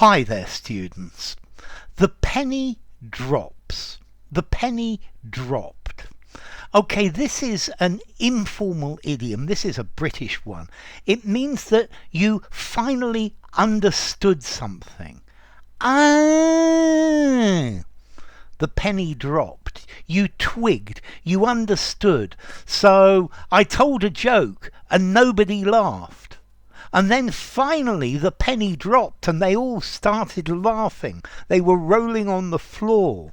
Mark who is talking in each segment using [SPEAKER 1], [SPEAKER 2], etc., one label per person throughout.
[SPEAKER 1] Hi there, students. The penny drops. The penny dropped. Okay, this is an informal idiom. This is a British one. It means that you finally understood something. Ah! The penny dropped. You twigged. You understood. So I told a joke and nobody laughed. And then finally the penny dropped and they all started laughing. They were rolling on the floor.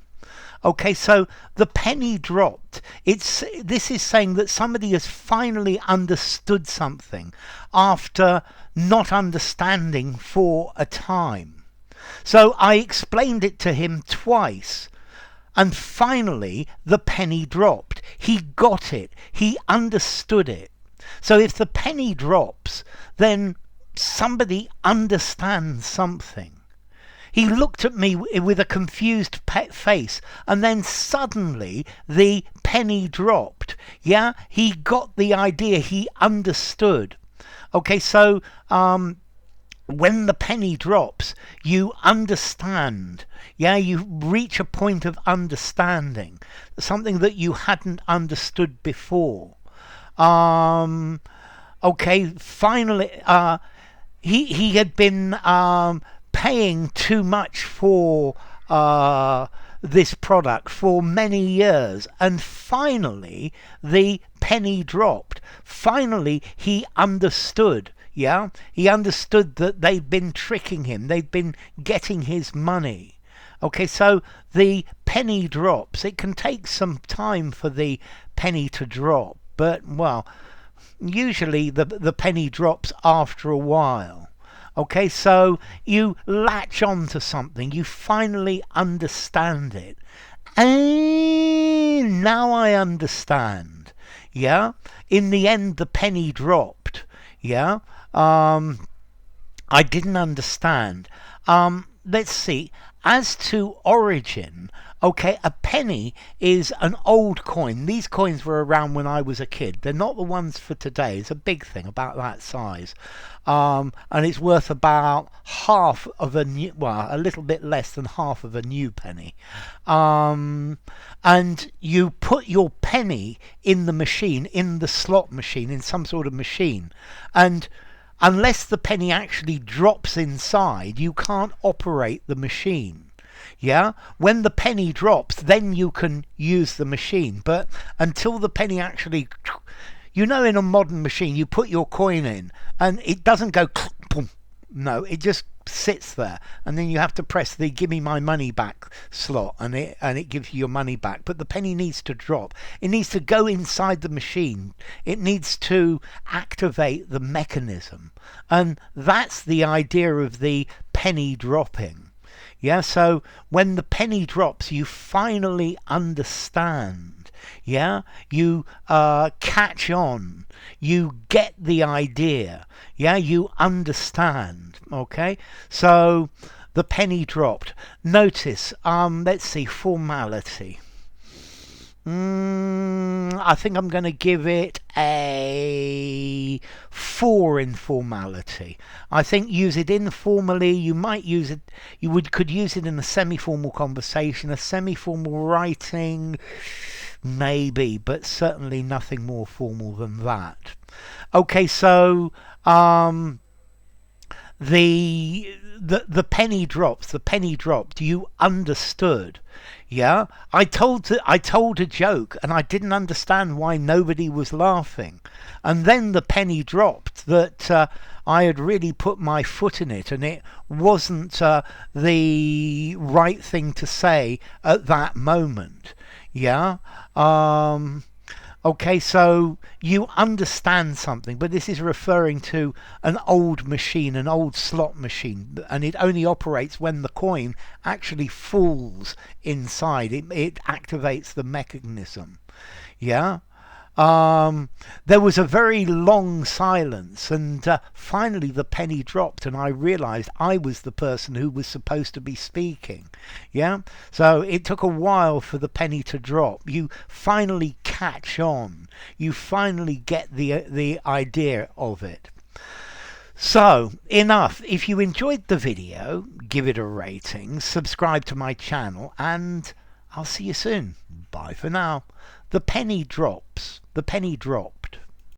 [SPEAKER 1] Okay, so the penny dropped. This is saying that somebody has finally understood something after not understanding for a time. So I explained it to him twice. And finally, the penny dropped. He got it. He understood it. So if the penny drops, then somebody understands something. He looked at me with a confused face, and then suddenly the penny dropped. Yeah, he got the idea. He understood. Okay, so when the penny drops, you understand. Yeah, you reach a point of understanding, something that you hadn't understood before. Okay, finally, he had been paying too much for this product for many years, and finally the penny dropped. Finally, he understood. Yeah, he understood that they'd been tricking him. They'd been getting his money. Okay, so the penny drops. It can take some time for the penny to drop, but, well, usually the penny drops after a while. Okay, so you latch on to something. You finally understand it. And now I understand. Yeah, in the end, the penny dropped. Yeah, I didn't understand. Let's see. As to origin, okay, a penny is an old coin. These coins were around when I was a kid. They're not the ones for today. It's a big thing, about that size. And it's worth about half of a new, well, a little bit less than half of a new penny. And you put your penny in the machine, in the slot machine, in some sort of machine. And unless the penny actually drops inside, you can't operate the machine. Yeah, when the penny drops, then you can use the machine. But until the penny actually, in a modern machine, you put your coin in and it doesn't go boom. No, it just sits there, and then you have to press the give me my money back slot, and it gives you your money back. But the penny needs to drop. It needs to go inside the machine. It needs to activate the mechanism, and that's the idea of the penny dropping. Yeah, so when the penny drops, you finally understand. Yeah, you catch on. You get the idea. Yeah, you understand. Okay, so the penny dropped. Notice, let's see, formality. I think I'm going to give it a 4 in formality. I think use it informally. You might use it. Could use it in a semi-formal conversation, a semi-formal writing, maybe, but certainly nothing more formal than that. Okay, so the penny drops. The penny dropped. You understood. Yeah, I told a joke and I didn't understand why nobody was laughing, and then the penny dropped that I had really put my foot in it, and it wasn't the right thing to say at that moment. Yeah. Okay, so you understand something, but this is referring to an old machine, an old slot machine, and it only operates when the coin actually falls inside. It activates the mechanism. Yeah. There was a very long silence, and finally the penny dropped, and I realized I was the person who was supposed to be speaking. Yeah, so it took a while for the penny to drop. You finally catch on. You finally get the idea of it. So, enough. If you enjoyed the video, give it a rating, subscribe to my channel, and I'll see you soon. Bye for now. The penny drops. The penny dropped.